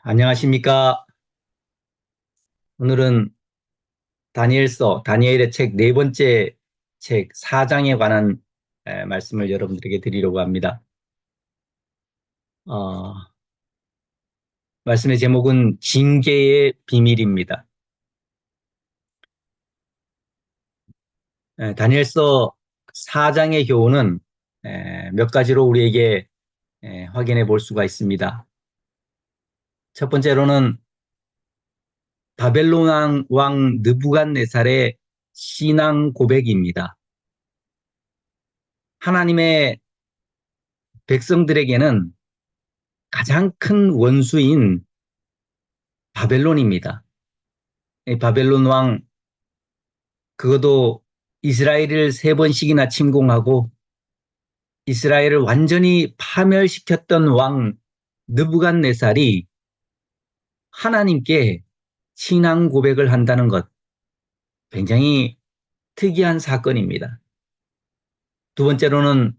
안녕하십니까. 오늘은 다니엘의 책 네 번째 책 4장에 관한 말씀을 여러분들에게 드리려고 합니다. 어, 말씀의 제목은 징계의 비밀입니다. 다니엘서 4장의 교훈은 몇 가지로 우리에게 확인해 볼 수가 있습니다. 첫 번째로는 바벨론 왕 느부갓네살의 신앙 고백입니다. 하나님의 백성들에게는 가장 큰 원수인 바벨론입니다. 이 바벨론 왕, 그것도 이스라엘을 세 번씩이나 침공하고 이스라엘을 완전히 파멸시켰던 왕 느부갓네살이 하나님께 신앙 고백을 한다는 것, 굉장히 특이한 사건입니다. 두 번째로는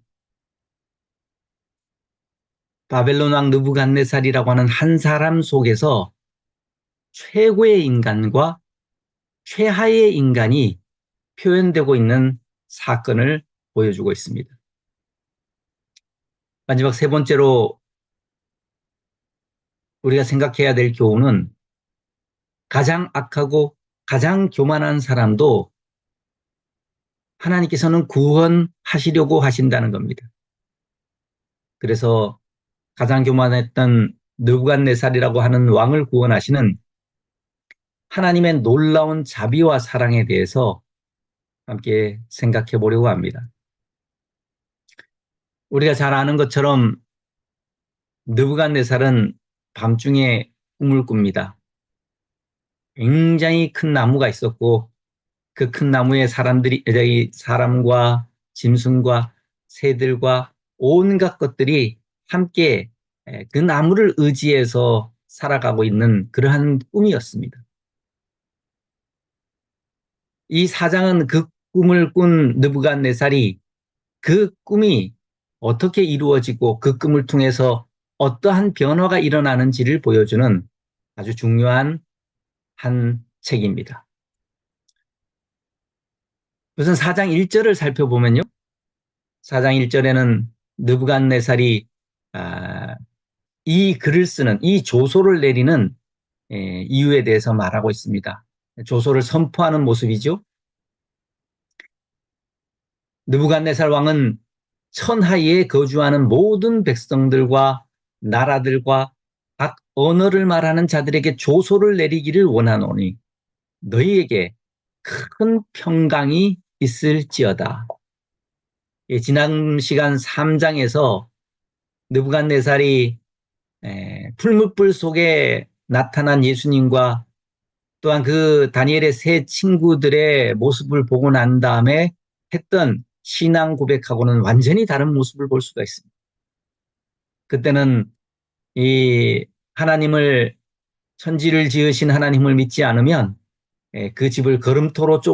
바벨론 왕 느부갓네살이라고 하는 한 사람 속에서 최고의 인간과 최하의 인간이 표현되고 있는 사건을 보여주고 있습니다. 마지막 세 번째로 우리가 생각해야 될 교훈은 가장 악하고 가장 교만한 사람도 하나님께서는 구원하시려고 하신다는 겁니다. 그래서 가장 교만했던 느부갓네살이라고 하는 왕을 구원하시는 하나님의 놀라운 자비와 사랑에 대해서 함께 생각해 보려고 합니다. 우리가 잘 아는 것처럼 느부갓네살은 밤중에 꿈을 꿉니다. 굉장히 큰 나무가 있었고 그 큰 나무에 사람과 짐승과 새들과 온갖 것들이 함께 그 나무를 의지해서 살아가고 있는 그러한 꿈이었습니다. 이 사장은 그 꿈을 꾼 느부갓네살이 그 꿈이 어떻게 이루어지고 그 꿈을 통해서 어떠한 변화가 일어나는지를 보여주는 아주 중요한 한 책입니다. 우선 4장 1절을 살펴보면요. 4장 1절에는 느부갓네살이 이 글을 쓰는, 이 조소를 내리는 이유에 대해서 말하고 있습니다. 조소를 선포하는 모습이죠. 느부갓네살 왕은 천하에 거주하는 모든 백성들과 나라들과 각 언어를 말하는 자들에게 조소를 내리기를 원하노니 너희에게 큰 평강이 있을지어다. 지난 시간 3장에서 느부갓네살이 풀무불 속에 나타난 예수님과 또한 그 다니엘의 세 친구들의 모습을 보고 난 다음에 했던 신앙 고백하고는 완전히 다른 모습을 볼 수가 있습니다. 그때는 이 하나님을, 천지를 지으신 하나님을 믿지 않으면 그 집을 걸음토로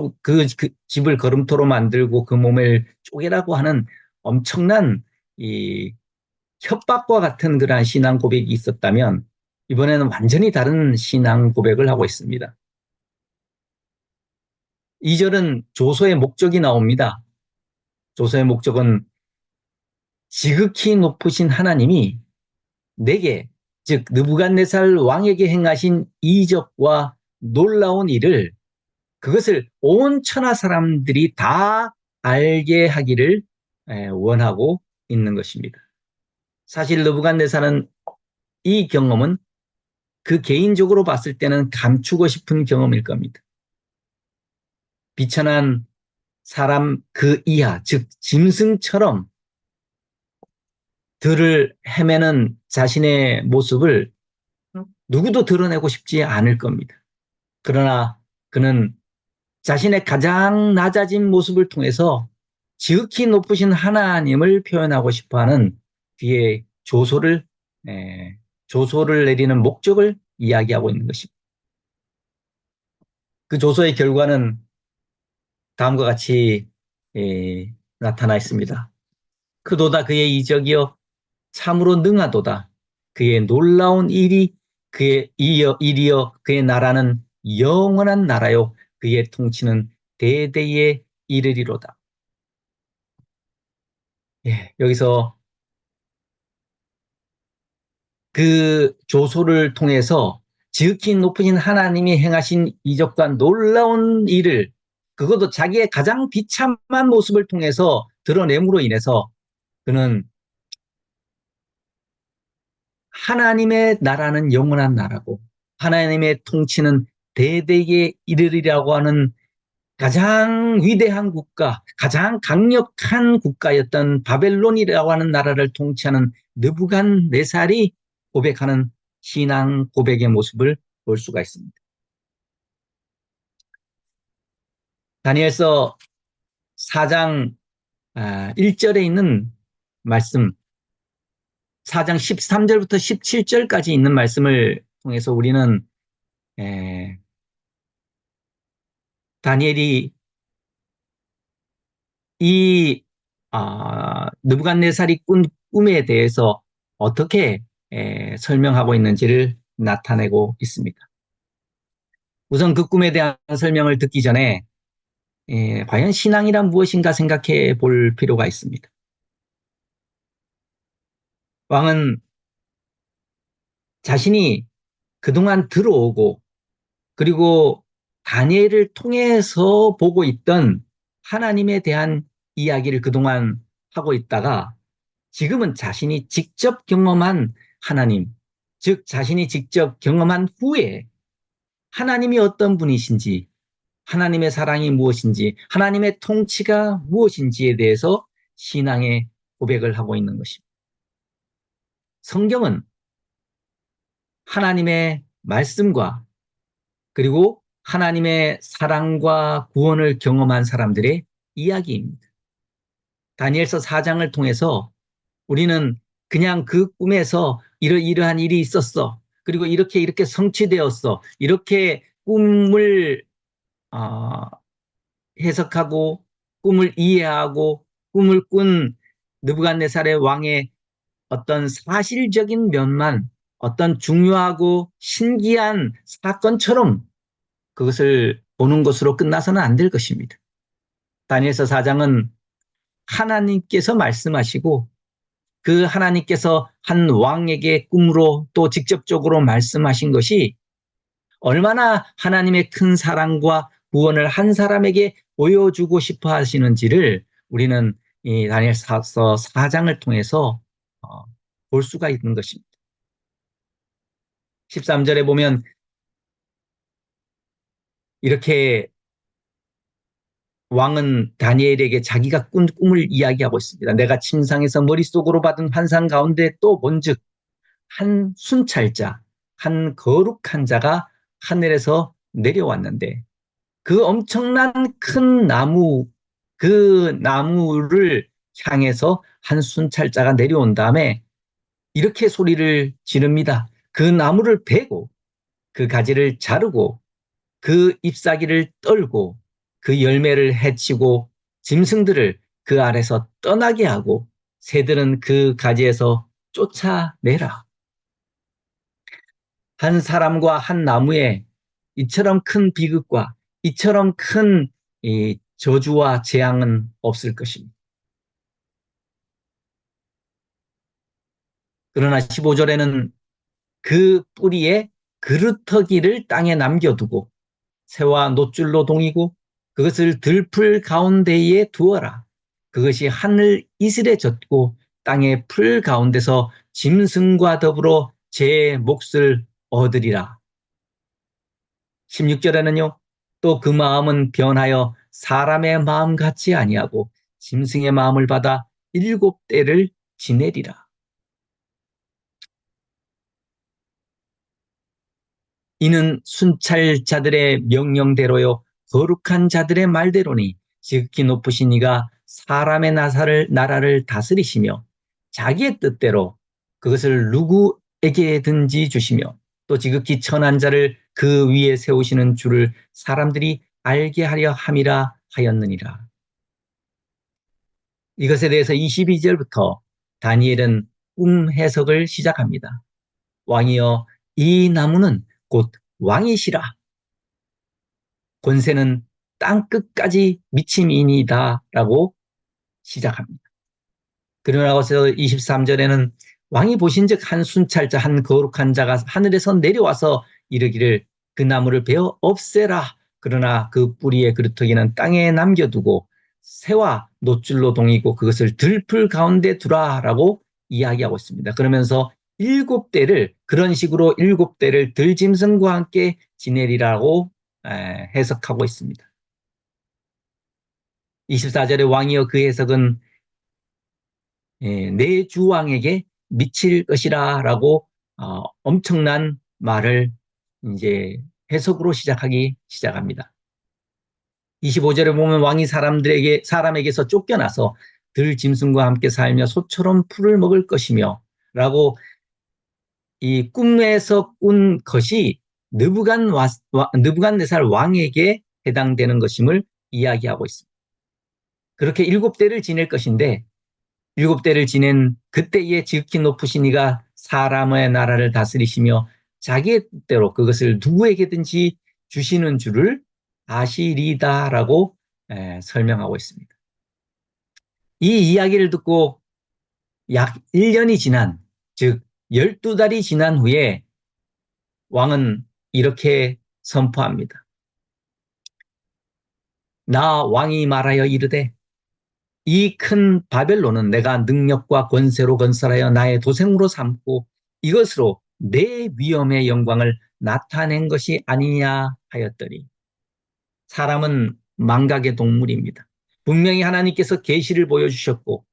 만들고 그 몸을 쪼개라고 하는 엄청난 이 협박과 같은 그러한 신앙 고백이 있었다면 이번에는 완전히 다른 신앙 고백을 하고 있습니다. 2절은 조소의 목적이 나옵니다. 조소의 목적은 지극히 높으신 하나님이 내게, 즉 느부갓네살 왕에게 행하신 이적과 놀라운 일을, 그것을 온 천하 사람들이 다 알게 하기를 원하고 있는 것입니다. 사실 느부갓네살은 이 경험은 그 개인적으로 봤을 때는 감추고 싶은 경험일 겁니다. 비천한 사람 그 이하, 즉 짐승처럼 들을 헤매는 자신의 모습을 누구도 드러내고 싶지 않을 겁니다. 그러나 그는 자신의 가장 낮아진 모습을 통해서 지극히 높으신 하나님을 표현하고 싶어하는 뒤에 조소를 내리는 목적을 이야기하고 있는 것입니다. 그 조소의 결과는 다음과 같이 나타나 있습니다. 크도다 그의 이적이여 참으로 능하도다. 그의 놀라운 일이 그의 이리여 그의 나라는 영원한 나라요 그의 통치는 대대에 이르리로다. 예, 여기서 그 조소를 통해서 지극히 높으신 하나님이 행하신 이적과 놀라운 일을 그것도 자기의 가장 비참한 모습을 통해서 드러냄으로 인해서 그는 하나님의 나라는 영원한 나라고 하나님의 통치는 대대에 이르리라고 하는 가장 위대한 국가, 가장 강력한 국가였던 바벨론이라고 하는 나라를 통치하는 느부갓네살이 고백하는 신앙 고백의 모습을 볼 수가 있습니다. 다니엘서 4장 1절에 있는 말씀, 4장 13절부터 17절까지 있는 말씀을 통해서 우리는 다니엘이 이 느부갓네살이 꾼 꿈에 대해서 어떻게 설명하고 있는지를 나타내고 있습니다. 우선 그 꿈에 대한 설명을 듣기 전에 과연 신앙이란 무엇인가 생각해 볼 필요가 있습니다. 왕은 자신이 그동안 들어오고 그리고 다니엘을 통해서 보고 있던 하나님에 대한 이야기를 그동안 하고 있다가 지금은 자신이 직접 경험한 하나님, 즉 자신이 직접 경험한 후에 하나님이 어떤 분이신지, 하나님의 사랑이 무엇인지, 하나님의 통치가 무엇인지에 대해서 신앙의 고백을 하고 있는 것입니다. 성경은 하나님의 말씀과 그리고 하나님의 사랑과 구원을 경험한 사람들의 이야기입니다. 다니엘서 4장을 통해서 우리는 그냥 그 꿈에서 이러한 일이 있었어. 그리고 이렇게 성취되었어. 이렇게 꿈을 어, 해석하고 꿈을 이해하고 꿈을 꾼 느부갓네살의 왕의 어떤 사실적인 면만 어떤 중요하고 신기한 사건처럼 그것을 보는 것으로 끝나서는 안 될 것입니다. 다니엘서 4장은 하나님께서 말씀하시고 그 하나님께서 한 왕에게 꿈으로 또 직접적으로 말씀하신 것이 얼마나 하나님의 큰 사랑과 구원을 한 사람에게 보여주고 싶어 하시는지를 우리는 이 다니엘서 4장을 통해서 볼 수가 있는 것입니다. 13절에 보면 이렇게 왕은 다니엘에게 자기가 꾼 꿈을 이야기하고 있습니다. 내가 침상에서 머릿속으로 받은 환상 가운데 또 본즉 한 순찰자, 한 거룩한 자가 하늘에서 내려왔는데 그 엄청난 큰 나무, 그 나무를 향해서 한 순찰자가 내려온 다음에 이렇게 소리를 지릅니다. 그 나무를 베고 그 가지를 자르고 그 잎사귀를 떨고 그 열매를 해치고 짐승들을 그 아래서 떠나게 하고 새들은 그 가지에서 쫓아내라. 한 사람과 한 나무에 이처럼 큰 비극과 이처럼 큰 저주와 재앙은 없을 것입니다. 그러나 15절에는 그 뿌리에 그루터기를 땅에 남겨두고 새와 노줄로 동이고 그것을 들풀 가운데에 두어라. 그것이 하늘 이슬에 젖고 땅의 풀 가운데서 짐승과 더불어 제 몫을 얻으리라. 16절에는요. 또 그 마음은 변하여 사람의 마음 같지 아니하고 짐승의 마음을 받아 7대를 지내리라. 이는 순찰자들의 명령대로요 거룩한 자들의 말대로니 지극히 높으신 이가 사람의 나라를 다스리시며 자기의 뜻대로 그것을 누구에게든지 주시며 또 지극히 천한 자를 그 위에 세우시는 줄을 사람들이 알게 하려 함이라 하였느니라. 이것에 대해서 22절부터 다니엘은 꿈 해석을 시작합니다. 왕이여 이 나무는 곧 왕이시라. 권세는 땅 끝까지 미침이니이다. 라고 시작합니다. 그러나서 23절에는 왕이 보신즉 한 순찰자 한 거룩한 자가 하늘에서 내려와서 이르기를 그 나무를 베어 없애라. 그러나 그 뿌리의 그루터기는 땅에 남겨두고 새와 노줄로 동이고 그것을 들풀 가운데 두라라고 이야기하고 있습니다. 그러면서 7대를 그런 식으로 7대를 들짐승과 함께 지내리라고 해석하고 있습니다. 24절의 왕이여 그 해석은 내 주왕에게 미칠 것이라라고 엄청난 말을 이제 해석으로 시작하기 시작합니다. 25절에 보면 왕이 사람에게서 쫓겨나서 들 짐승과 함께 살며 소처럼 풀을 먹을 것이며 라고 이 꿈에서 꾼 것이 느부갓네살 왕에게 해당되는 것임을 이야기하고 있습니다. 그렇게 7대를 지낼 것인데 7대를 지낸 그때에 지극히 높으신 이가 사람의 나라를 다스리시며 자기의 뜻대로 그것을 누구에게든지 주시는 줄을 아시리다라고 설명하고 있습니다. 이 이야기를 듣고 약 1년이 지난, 즉 12달이 지난 후에 왕은 이렇게 선포합니다. 나 왕이 말하여 이르되 이 큰 바벨론은 내가 능력과 권세로 건설하여 나의 도생으로 삼고 이것으로 내 위엄의 영광을 나타낸 것이 아니냐 하였더니 사람은 망각의 동물입니다. 분명히 하나님께서 계시를 보여주셨고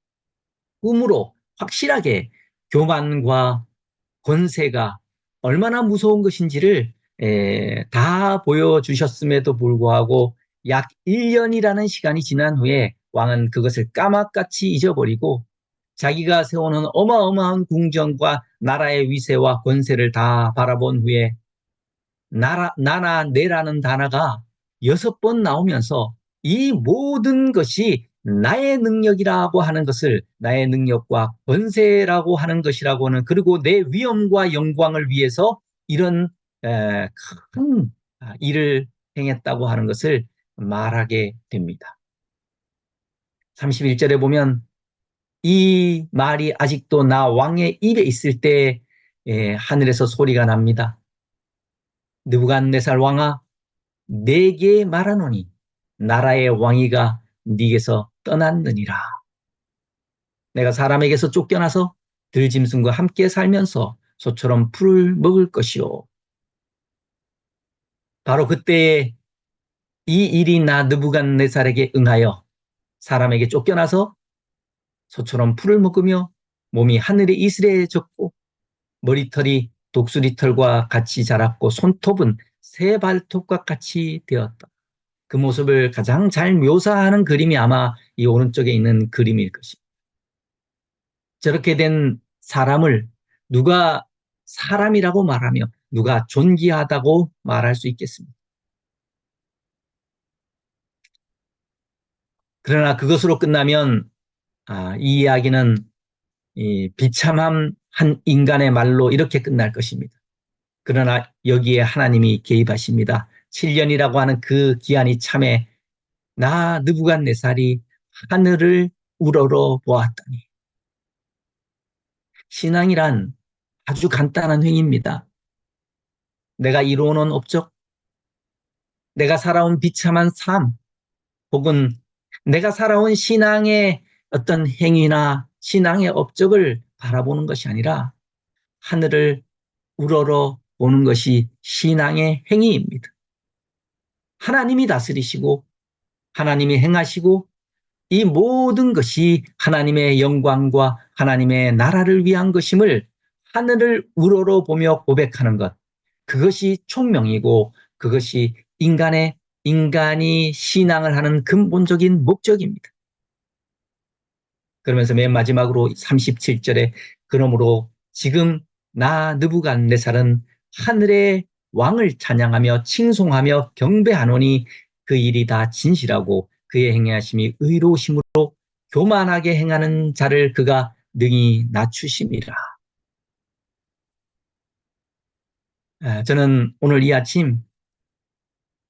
꿈으로 확실하게 교만과 권세가 얼마나 무서운 것인지를 다 보여주셨음에도 불구하고 약 1년이라는 시간이 지난 후에 왕은 그것을 까맣같이 잊어버리고 자기가 세우는 어마어마한 궁정과 나라의 위세와 권세를 다 바라본 후에 나나 내라는 단어가 6번 나오면서 이 모든 것이 나의 능력이라고 하는 것을 나의 능력과 권세라고 하는 것이라고는 그리고 내 위엄과 영광을 위해서 이런 큰 일을 행했다고 하는 것을 말하게 됩니다. 31절에 보면 이 말이 아직도 나 왕의 입에 있을 때 하늘에서 소리가 납니다. 느부갓네살 왕아 내게 말하노니 나라의 왕위가 네게서 떠났느니라. 내가 사람에게서 쫓겨나서 들짐승과 함께 살면서 소처럼 풀을 먹을 것이요. 바로 그때에 이 일이 나 느부갓네살에게 응하여 사람에게 쫓겨나서 소처럼 풀을 먹으며 몸이 하늘에 이슬해졌고 머리털이 독수리털과 같이 자랐고 손톱은 새 발톱과 같이 되었다. 그 모습을 가장 잘 묘사하는 그림이 아마 이 오른쪽에 있는 그림일 것입니다. 저렇게 된 사람을 누가 사람이라고 말하며 누가 존귀하다고 말할 수 있겠습니까? 그러나 그것으로 끝나면 이 이야기는 이 비참한 한 인간의 말로 이렇게 끝날 것입니다. 그러나 여기에 하나님이 개입하십니다. 7년이라고 하는 그 기한이 참에 나 느부갓네살이 하늘을 우러러 보았더니 신앙이란 아주 간단한 행위입니다. 내가 이루어놓은 업적, 내가 살아온 비참한 삶, 혹은 내가 살아온 신앙의 어떤 행위나 신앙의 업적을 바라보는 것이 아니라 하늘을 우러러 보는 것이 신앙의 행위입니다. 하나님이 다스리시고 하나님이 행하시고 이 모든 것이 하나님의 영광과 하나님의 나라를 위한 것임을 하늘을 우러러 보며 고백하는 것. 그것이 총명이고 그것이 인간이 신앙을 하는 근본적인 목적입니다. 그러면서 맨 마지막으로 37절에 그러므로 지금 나 느부갓네살은 하늘의 왕을 찬양하며 칭송하며 경배하노니 그 일이 다 진실하고 그의 행하심이 의로우심으로 교만하게 행하는 자를 그가 능히 낮추심이라. 저는 오늘 이 아침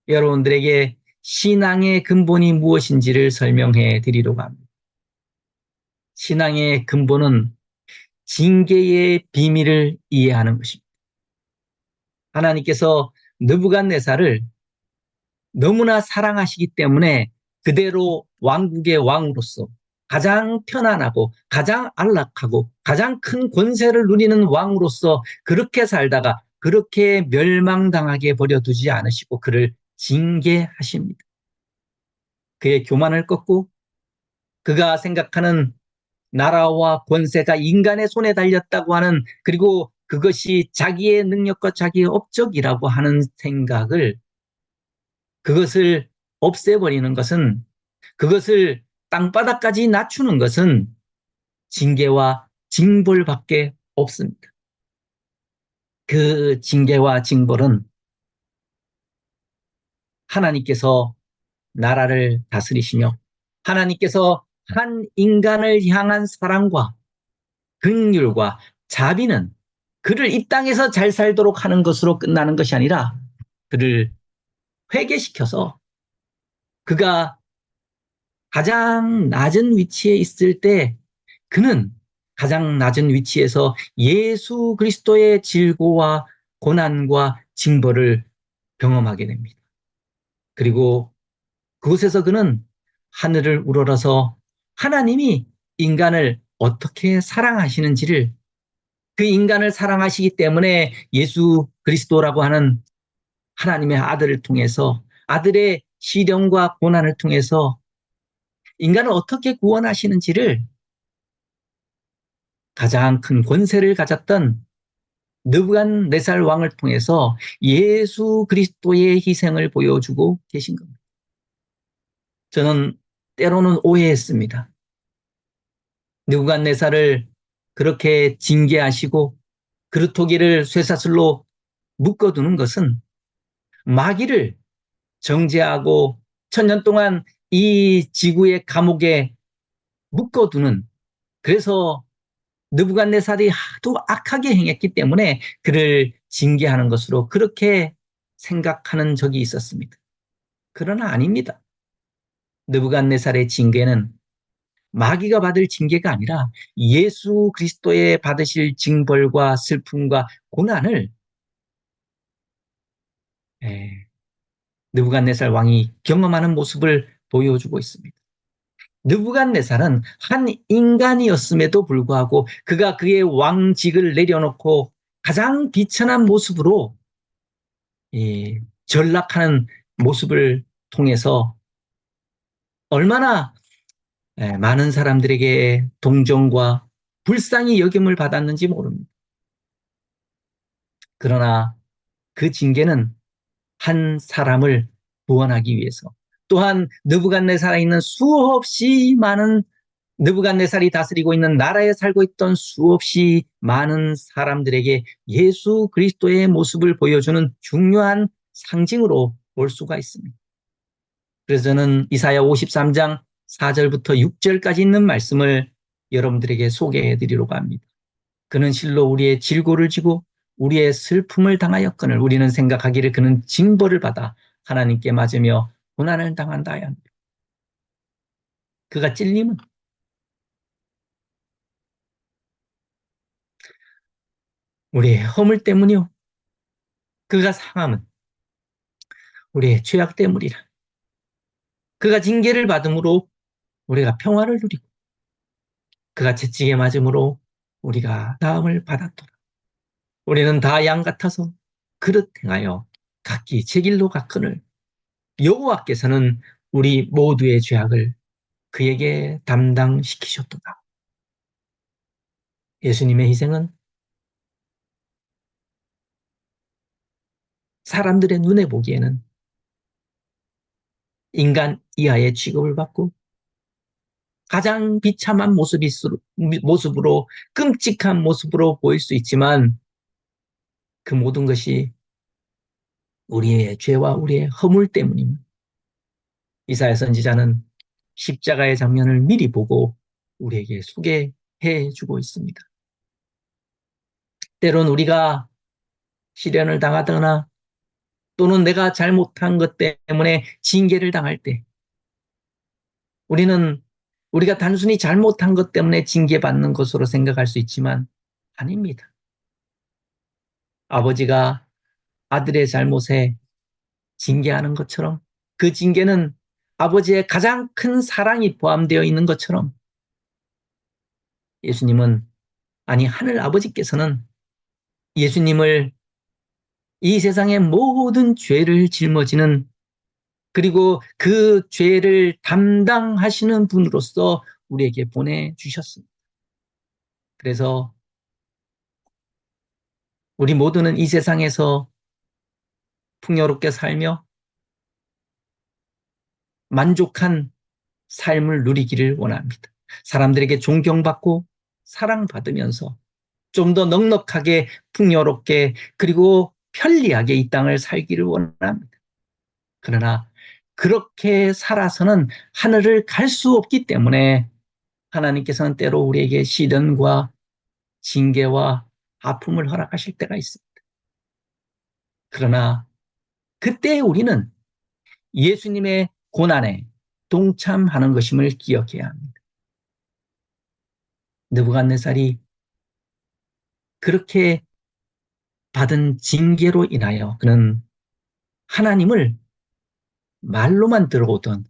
여러분들에게 신앙의 근본이 무엇인지를 설명해 드리려고 합니다. 신앙의 근본은 징계의 비밀을 이해하는 것입니다. 하나님께서 느부갓네살을 너무나 사랑하시기 때문에 그대로 왕국의 왕으로서 가장 편안하고 가장 안락하고 가장 큰 권세를 누리는 왕으로서 그렇게 살다가 그렇게 멸망당하게 버려두지 않으시고 그를 징계하십니다. 그의 교만을 꺾고 그가 생각하는 나라와 권세가 인간의 손에 달렸다고 하는, 그리고 그것이 자기의 능력과 자기의 업적이라고 하는 생각을, 그것을 없애버리는 것은, 그것을 땅바닥까지 낮추는 것은 징계와 징벌밖에 없습니다. 그 징계와 징벌은 하나님께서 나라를 다스리시며 하나님께서 한 인간을 향한 사랑과 긍휼과 자비는 그를 이 땅에서 잘 살도록 하는 것으로 끝나는 것이 아니라 그를 회개시켜서 그가 가장 낮은 위치에 있을 때 그는 가장 낮은 위치에서 예수 그리스도의 질고와 고난과 징벌을 경험하게 됩니다. 그리고 그곳에서 그는 하늘을 우러러서 하나님이 인간을 어떻게 사랑하시는지를, 그 인간을 사랑하시기 때문에 예수 그리스도라고 하는 하나님의 아들을 통해서, 아들의 시련과 고난을 통해서 인간을 어떻게 구원하시는지를 가장 큰 권세를 가졌던 느부갓네살 왕을 통해서 예수 그리스도의 희생을 보여주고 계신 겁니다. 저는 때로는 오해했습니다. 느부갓네살을 그렇게 징계하시고 그루터기를 쇠사슬로 묶어두는 것은 마귀를 정죄하고 천년 동안 이 지구의 감옥에 묶어두는, 그래서 느부갓네살이 하도 악하게 행했기 때문에 그를 징계하는 것으로 그렇게 생각하는 적이 있었습니다. 그러나 아닙니다. 느부갓네살의 징계는 마귀가 받을 징계가 아니라 예수 그리스도의 받으실 징벌과 슬픔과 고난을 느부갓네살 왕이 경험하는 모습을 보여주고 있습니다. 느부갓네살은 한 인간이었음에도 불구하고 그가 그의 왕직을 내려놓고 가장 비천한 모습으로 전락하는 모습을 통해서 얼마나 많은 사람들에게 동정과 불쌍히 여김을 받았는지 모릅니다. 그러나 그 징계는 한 사람을 구원하기 위해서, 또한 느부갓네살에 있는 수없이 많은, 느부갓네살이 다스리고 있는 나라에 살고 있던 수없이 많은 사람들에게 예수 그리스도의 모습을 보여주는 중요한 상징으로 볼 수가 있습니다. 그래서 저는 이사야 53장 4절부터 6절까지 있는 말씀을 여러분들에게 소개해 드리려고 합니다. 그는 실로 우리의 질고를 지고 우리의 슬픔을 당하였거늘 우리는 생각하기를 그는 징벌을 받아 하나님께 맞으며 고난을 당한다 하였노라. 그가 찔림은 우리의 허물 때문이요, 그가 상함은 우리의 죄악 때문이라. 그가 징계를 받음으로 우리가 평화를 누리고 그가 채찍에 맞음으로 우리가 나음을 받았도다. 우리는 다 양 같아서 그릇 행하여 각기 제 길로 갔거늘 여호와께서는 우리 모두의 죄악을 그에게 담당시키셨도다. 예수님의 희생은 사람들의 눈에 보기에는 인간 이하의 취급을 받고 가장 비참한 모습으로 끔찍한 모습으로 보일 수 있지만 그 모든 것이 우리의 죄와 우리의 허물 때문입니다. 이사야 선지자는 십자가의 장면을 미리 보고 우리에게 소개해 주고 있습니다. 때론 우리가 시련을 당하거나 또는 내가 잘못한 것 때문에 징계를 당할 때 우리가 단순히 잘못한 것 때문에 징계받는 것으로 생각할 수 있지만 아닙니다. 아버지가 아들의 잘못에 징계하는 것처럼 그 징계는 아버지의 가장 큰 사랑이 포함되어 있는 것처럼 예수님은, 아니 하늘 아버지께서는 예수님을 이 세상의 모든 죄를 짊어지는, 그리고 그 죄를 담당하시는 분으로서 우리에게 보내주셨습니다. 그래서 우리 모두는 이 세상에서 풍요롭게 살며 만족한 삶을 누리기를 원합니다. 사람들에게 존경받고 사랑받으면서 좀 더 넉넉하게 풍요롭게 그리고 편리하게 이 땅을 살기를 원합니다. 그러나 그렇게 살아서는 하늘을 갈 수 없기 때문에 하나님께서는 때로 우리에게 시련과 징계와 아픔을 허락하실 때가 있습니다. 그러나 그때 우리는 예수님의 고난에 동참하는 것임을 기억해야 합니다. 느부갓네살이 그렇게 받은 징계로 인하여 그는 하나님을 말로만 들어오던,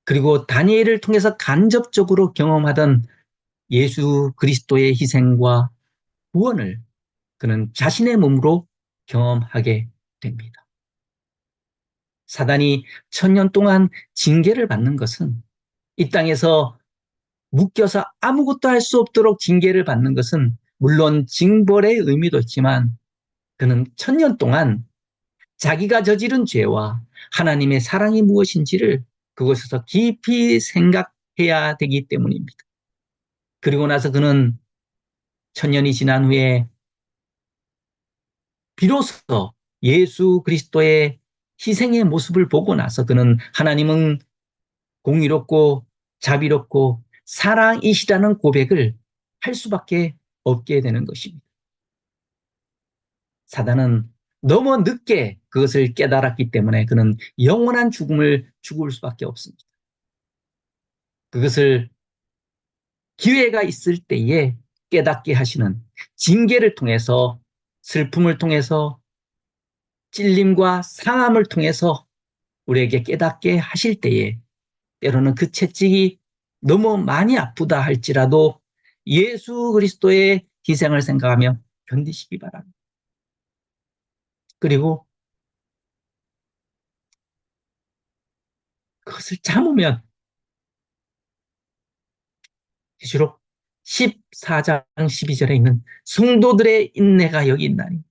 그리고 다니엘을 통해서 간접적으로 경험하던 예수 그리스도의 희생과 구원을 그는 자신의 몸으로 경험하게 됩니다. 사단이 1000년 동안 징계를 받는 것은, 이 땅에서 묶여서 아무것도 할 수 없도록 징계를 받는 것은 물론 징벌의 의미도 있지만 그는 1000년 동안 자기가 저지른 죄와 하나님의 사랑이 무엇인지를 그곳에서 깊이 생각해야 되기 때문입니다. 그리고 나서 그는 1000년이 지난 후에 비로소 예수 그리스도의 희생의 모습을 보고 나서 그는 하나님은 공의롭고 자비롭고 사랑이시라는 고백을 할 수밖에 없게 되는 것입니다. 사단은 너무 늦게 그것을 깨달았기 때문에 그는 영원한 죽음을 죽을 수밖에 없습니다. 그것을 기회가 있을 때에 깨닫게 하시는, 징계를 통해서, 슬픔을 통해서, 찔림과 상함을 통해서 우리에게 깨닫게 하실 때에 때로는 그 채찍이 너무 많이 아프다 할지라도 예수 그리스도의 희생을 생각하며 견디시기 바랍니다. 그리고 그것을 참으면 계시록 14장 12절에 있는 성도들의 인내가 여기 있나니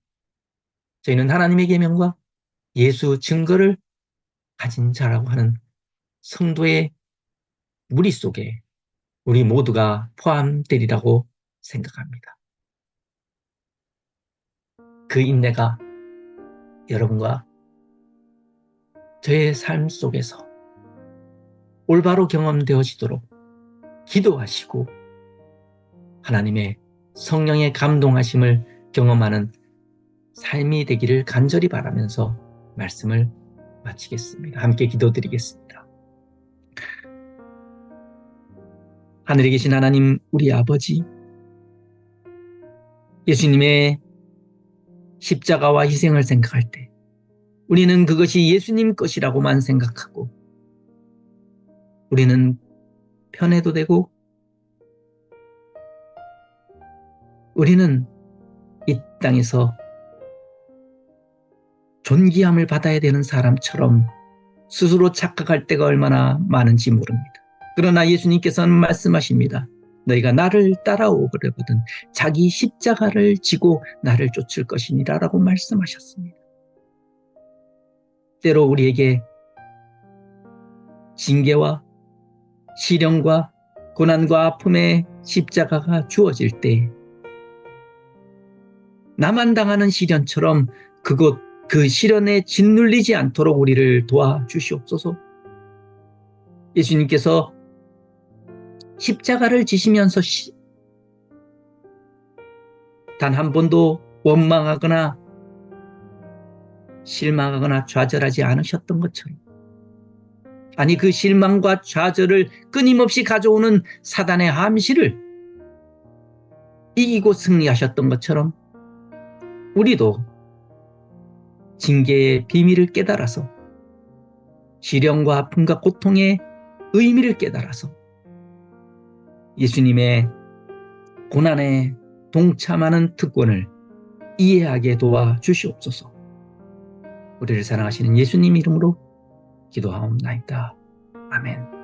저희는 하나님의 계명과 예수 증거를 가진 자라고 하는 성도의 무리 속에 우리 모두가 포함되리라고 생각합니다. 그 인내가 여러분과 저의 삶 속에서 올바로 경험되어지도록 기도하시고 하나님의 성령의 감동하심을 경험하는 삶이 되기를 간절히 바라면서 말씀을 마치겠습니다. 함께 기도드리겠습니다. 하늘에 계신 하나님, 우리 아버지, 예수님의 십자가와 희생을 생각할 때 우리는 그것이 예수님 것이라고만 생각하고 우리는 편해도 되고 우리는 이 땅에서 존귀함을 받아야 되는 사람처럼 스스로 착각할 때가 얼마나 많은지 모릅니다. 그러나 예수님께서는 말씀하십니다. 너희가 나를 따라오거든 자기 십자가를 지고 나를 쫓을 것이니라 라고 말씀하셨습니다. 때로 우리에게 징계와 시련과 고난과 아픔의 십자가가 주어질 때 나만 당하는 시련처럼 그 시련에 짓눌리지 않도록 우리를 도와주시옵소서. 예수님께서 십자가를 지시면서 단 한 번도 원망하거나 실망하거나 좌절하지 않으셨던 것처럼, 아니 그 실망과 좌절을 끊임없이 가져오는 사단의 함시를 이기고 승리하셨던 것처럼 우리도 징계의 비밀을 깨달아서, 시련과 아픔과 고통의 의미를 깨달아서 예수님의 고난에 동참하는 특권을 이해하게 도와주시옵소서. 우리를 사랑하시는 예수님 이름으로 기도하옵나이다. 아멘.